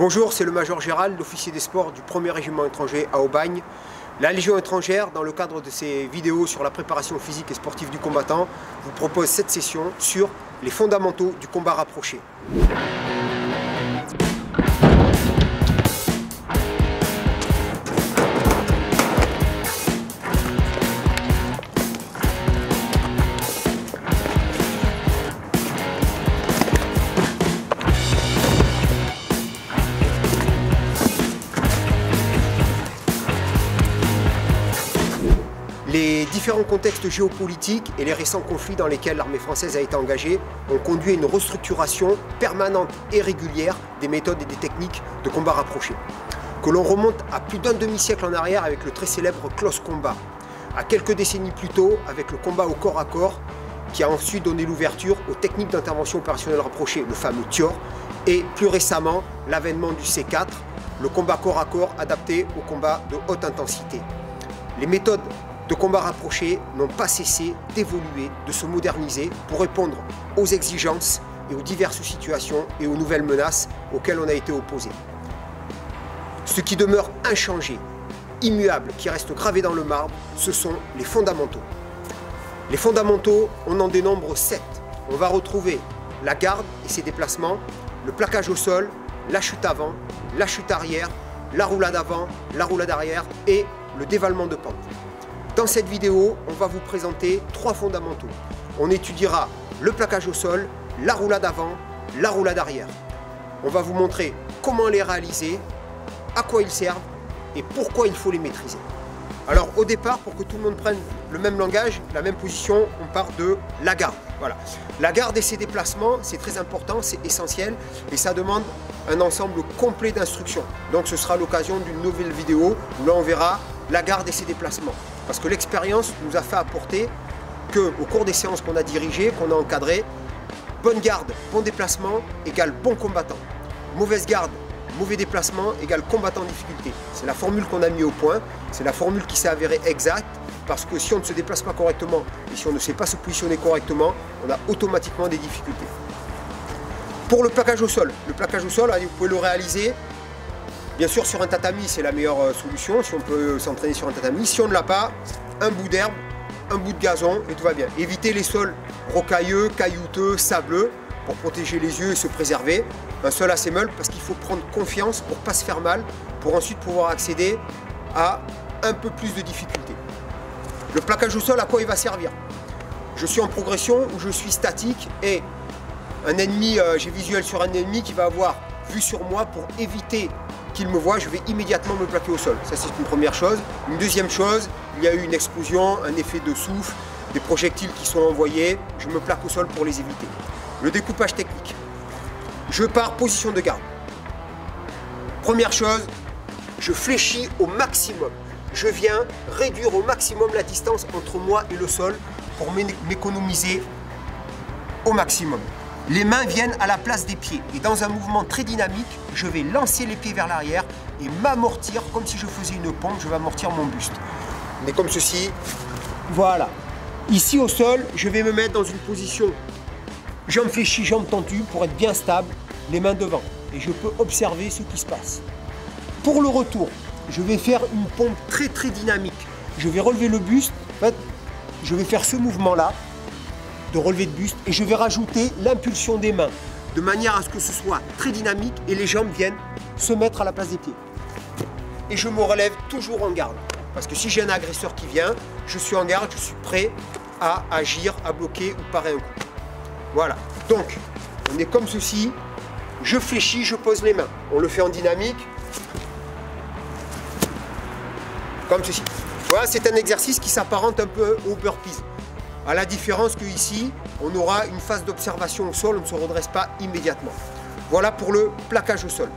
Bonjour, c'est le Major Gérald, l'officier des sports du 1er régiment étranger à Aubagne. La Légion étrangère, dans le cadre de ces vidéos sur la préparation physique et sportive du combattant, vous propose cette session sur les fondamentaux du combat rapproché. Les différents contextes géopolitiques et les récents conflits dans lesquels l'armée française a été engagée ont conduit à une restructuration permanente et régulière des méthodes et des techniques de combat rapproché. Que l'on remonte à plus d'un demi-siècle en arrière avec le très célèbre close combat, à quelques décennies plus tôt avec le combat au corps à corps qui a ensuite donné l'ouverture aux techniques d'intervention opérationnelle rapprochée, le fameux TIOR, et plus récemment l'avènement du C4, le combat corps à corps adapté au combat de haute intensité. Les méthodes de combat rapproché n'ont pas cessé d'évoluer, de se moderniser pour répondre aux exigences et aux diverses situations et aux nouvelles menaces auxquelles on a été opposé. Ce qui demeure inchangé, immuable, qui reste gravé dans le marbre, ce sont les fondamentaux. Les fondamentaux, on en dénombre 7. On va retrouver la garde et ses déplacements, le plaquage au sol, la chute avant, la chute arrière, la roulade avant, la roulade arrière et le dévalement de pente. Dans cette vidéo, on va vous présenter 3 fondamentaux. On étudiera le plaquage au sol, la roulade avant, la roulade arrière. On va vous montrer comment les réaliser, à quoi ils servent et pourquoi il faut les maîtriser. Alors au départ, pour que tout le monde prenne le même langage, la même position, on part de la garde. Voilà. La garde et ses déplacements, c'est très important, c'est essentiel et ça demande un ensemble complet d'instructions. Donc ce sera l'occasion d'une nouvelle vidéo où là on verra la garde et ses déplacements. Parce que l'expérience nous a fait apporter qu'au cours des séances qu'on a dirigées, qu'on a encadrées, bonne garde, bon déplacement égale bon combattant. Mauvaise garde, mauvais déplacement égale combattant en difficulté. C'est la formule qu'on a mis au point, c'est la formule qui s'est avérée exacte, parce que si on ne se déplace pas correctement et si on ne sait pas se positionner correctement, on a automatiquement des difficultés. Pour le plaquage au sol, vous pouvez le réaliser. Bien sûr, sur un tatami, c'est la meilleure solution, si on peut s'entraîner sur un tatami. Si on ne l'a pas, un bout d'herbe, un bout de gazon et tout va bien. Évitez les sols rocailleux, caillouteux, sableux pour protéger les yeux et se préserver. Un sol assez meuble parce qu'il faut prendre confiance pour ne pas se faire mal, pour ensuite pouvoir accéder à un peu plus de difficultés. Le plaquage au sol, à quoi il va servir? Je suis en progression ou je suis statique et un ennemi, j'ai visuel sur un ennemi qui va avoir vue sur moi pour éviter qu'il me voit, je vais immédiatement me plaquer au sol. Ça, c'est une première chose. Une deuxième chose, il y a eu une explosion, un effet de souffle, des projectiles qui sont envoyés. Je me plaque au sol pour les éviter. Le découpage technique. Je pars position de garde. Première chose, je fléchis au maximum. Je viens réduire au maximum la distance entre moi et le sol pour m'économiser au maximum. Les mains viennent à la place des pieds et dans un mouvement très dynamique, je vais lancer les pieds vers l'arrière et m'amortir comme si je faisais une pompe, je vais amortir mon buste. On est comme ceci, voilà. Ici au sol, je vais me mettre dans une position jambes fléchies, jambes tendues pour être bien stable, les mains devant et je peux observer ce qui se passe. Pour le retour, je vais faire une pompe très dynamique. Je vais relever le buste, en fait, je vais faire ce mouvement-là de relevé de buste et je vais rajouter l'impulsion des mains de manière à ce que ce soit très dynamique et les jambes viennent se mettre à la place des pieds. Et je me relève toujours en garde parce que si j'ai un agresseur qui vient, je suis en garde, je suis prêt à agir, à bloquer ou parer un coup. Voilà, donc on est comme ceci, je fléchis, je pose les mains. On le fait en dynamique, comme ceci. Voilà, c'est un exercice qui s'apparente un peu au burpees. À la différence qu'ici, on aura une phase d'observation au sol, on ne se redresse pas immédiatement. Voilà pour le plaquage au sol.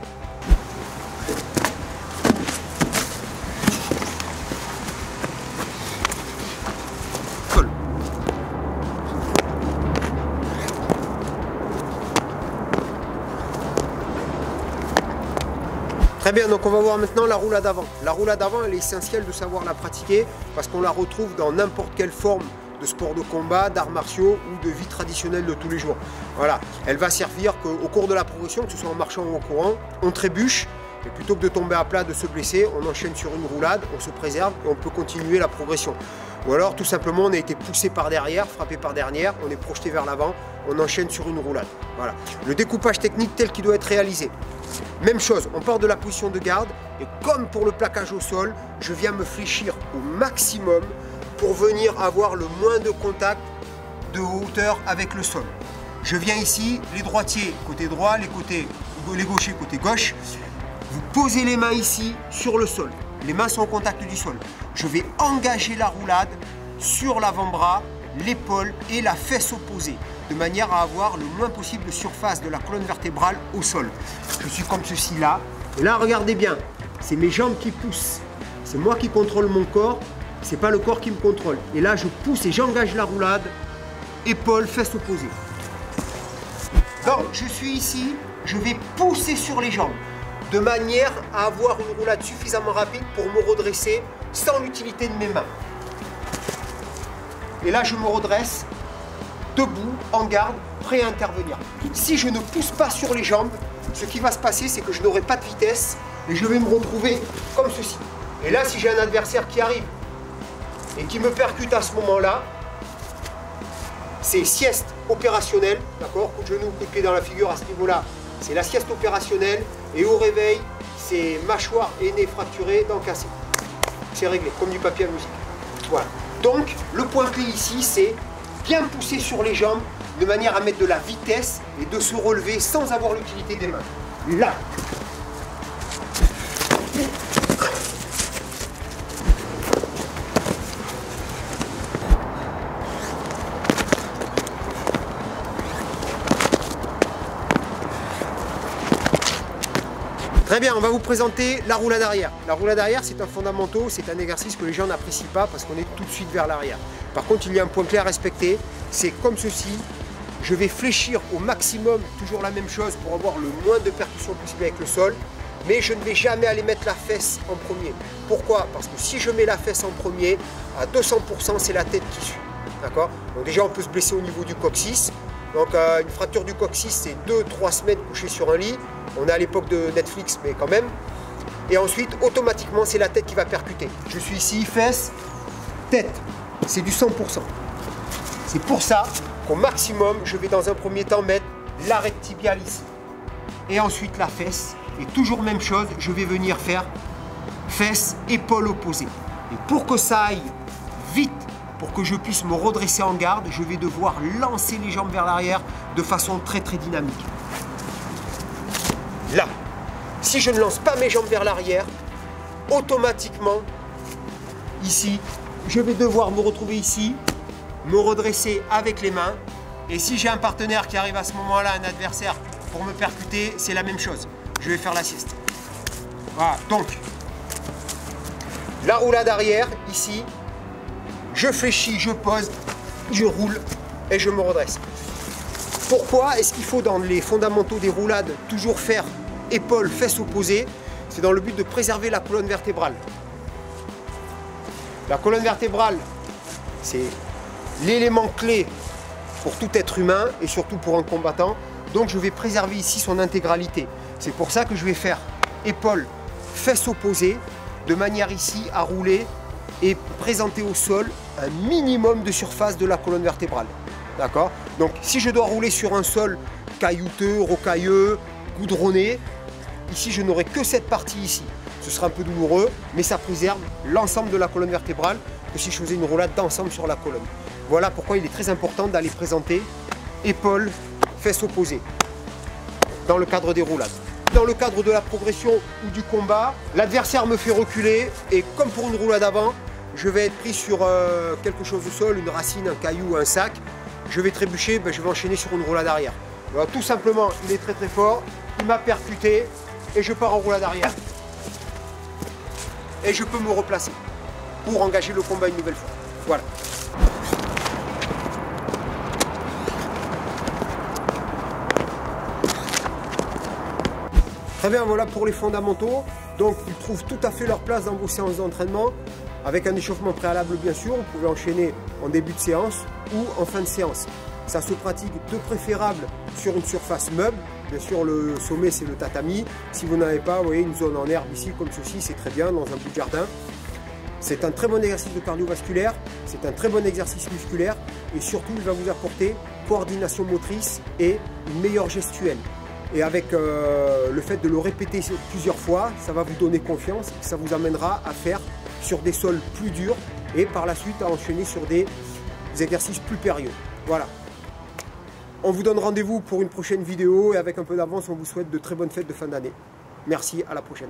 Très bien, donc on va voir maintenant la roulade avant. La roulade avant, elle est essentielle de savoir la pratiquer parce qu'on la retrouve dans n'importe quelle forme de sport de combat, d'arts martiaux ou de vie traditionnelle de tous les jours. Voilà, elle va servir qu'au cours de la progression, que ce soit en marchant ou en courant, on trébuche. Et plutôt que de tomber à plat, de se blesser, on enchaîne sur une roulade, on se préserve et on peut continuer la progression. Ou alors tout simplement on a été poussé par derrière, frappé par derrière, on est projeté vers l'avant, on enchaîne sur une roulade. Voilà. Le découpage technique tel qu'il doit être réalisé. Même chose, on part de la position de garde et comme pour le plaquage au sol, je viens me fléchir au maximum pour venir avoir le moins de contact de hauteur avec le sol. Je viens ici, les droitiers côté droit, les gauchers côté gauche. Vous posez les mains ici sur le sol. Les mains sont au contact du sol. Je vais engager la roulade sur l'avant-bras, l'épaule et la fesse opposée, de manière à avoir le moins possible de surface de la colonne vertébrale au sol. Je suis comme ceci là. Et là, regardez bien, c'est mes jambes qui poussent. C'est moi qui contrôle mon corps, c'est pas le corps qui me contrôle. Et là, je pousse et j'engage la roulade, épaule, fesse opposée. Donc, je suis ici, je vais pousser sur les jambes, de manière à avoir une roulade suffisamment rapide pour me redresser sans l'utilité de mes mains. Et là, je me redresse, debout, en garde, prêt à intervenir. Si je ne pousse pas sur les jambes, ce qui va se passer, c'est que je n'aurai pas de vitesse et je vais me retrouver comme ceci. Et là, si j'ai un adversaire qui arrive et qui me percute à ce moment-là, c'est sieste opérationnelle, d'accord? Coup de genou, coup de pied dans la figure à ce niveau-là. C'est la sieste opérationnelle et au réveil, c'est mâchoire et nez fracturé, dents cassées. C'est réglé, comme du papier à musique. Voilà. Donc, le point clé ici, c'est bien pousser sur les jambes de manière à mettre de la vitesse et de se relever sans avoir l'utilité des mains. Là. Très bien, on va vous présenter la roulade arrière. La roulade arrière, c'est un fondamental, c'est un exercice que les gens n'apprécient pas parce qu'on est tout de suite vers l'arrière. Par contre, il y a un point clé à respecter, c'est comme ceci. Je vais fléchir au maximum, toujours la même chose pour avoir le moins de percussion possible avec le sol, mais je ne vais jamais aller mettre la fesse en premier. Pourquoi? Parce que si je mets la fesse en premier, à 200%, c'est la tête qui suit. D'accord? Donc déjà, on peut se blesser au niveau du coccyx. Donc une fracture du coccyx, c'est 2-3 semaines couché sur un lit. On est à l'époque de Netflix, mais quand même. Et ensuite, automatiquement, c'est la tête qui va percuter. Je suis ici, fesse, tête. C'est du 100%. C'est pour ça qu'au maximum, je vais dans un premier temps mettre l'arrêt tibial ici. Et ensuite la fesse. Et toujours même chose, je vais venir faire fesse, épaule opposée. Et pour que ça aille vite, pour que je puisse me redresser en garde, je vais devoir lancer les jambes vers l'arrière de façon très dynamique. Là, si je ne lance pas mes jambes vers l'arrière, automatiquement, ici, je vais devoir me retrouver ici, me redresser avec les mains. Et si j'ai un partenaire qui arrive à ce moment-là, un adversaire, pour me percuter, c'est la même chose. Je vais faire la sieste. Voilà, donc, la roulade arrière, ici, je fléchis, je pose, je roule et je me redresse. Pourquoi est-ce qu'il faut dans les fondamentaux des roulades toujours faire épaule, fesse opposée? C'est dans le but de préserver la colonne vertébrale. La colonne vertébrale, c'est l'élément clé pour tout être humain et surtout pour un combattant. Donc je vais préserver ici son intégralité. C'est pour ça que je vais faire épaule, fesse opposée, de manière ici à rouler et présenter au sol un minimum de surface de la colonne vertébrale. D'accord? Donc si je dois rouler sur un sol caillouteux, rocailleux, goudronné, ici je n'aurai que cette partie ici. Ce sera un peu douloureux, mais ça préserve l'ensemble de la colonne vertébrale que si je faisais une roulade d'ensemble sur la colonne. Voilà pourquoi il est très important d'aller présenter épaule, fesse opposée dans le cadre des roulades. Dans le cadre de la progression ou du combat, l'adversaire me fait reculer et comme pour une roulade avant, je vais être pris sur quelque chose au sol, une racine, un caillou, un sac. Je vais trébucher, je vais enchaîner sur une roulade arrière. Alors, tout simplement, il est très fort, il m'a percuté et je pars en roulade arrière. Et je peux me replacer pour engager le combat une nouvelle fois. Voilà. Très bien, voilà pour les fondamentaux. Donc, ils trouvent tout à fait leur place dans vos séances d'entraînement. Avec un échauffement préalable bien sûr, vous pouvez enchaîner en début de séance ou en fin de séance. Ça se pratique de préférable sur une surface meuble. Bien sûr, le sommet, c'est le tatami. Si vous n'avez pas, vous voyez, une zone en herbe ici, comme ceci, c'est très bien, dans un bout de jardin. C'est un très bon exercice de cardiovasculaire, c'est un très bon exercice musculaire et surtout, il va vous apporter coordination motrice et une meilleure gestuelle. Et avec le fait de le répéter plusieurs fois, ça va vous donner confiance, ça vous amènera à faire sur des sols plus durs et par la suite à enchaîner sur des exercices plus périlleux. Voilà. On vous donne rendez-vous pour une prochaine vidéo et avec un peu d'avance, on vous souhaite de très bonnes fêtes de fin d'année. Merci, à la prochaine.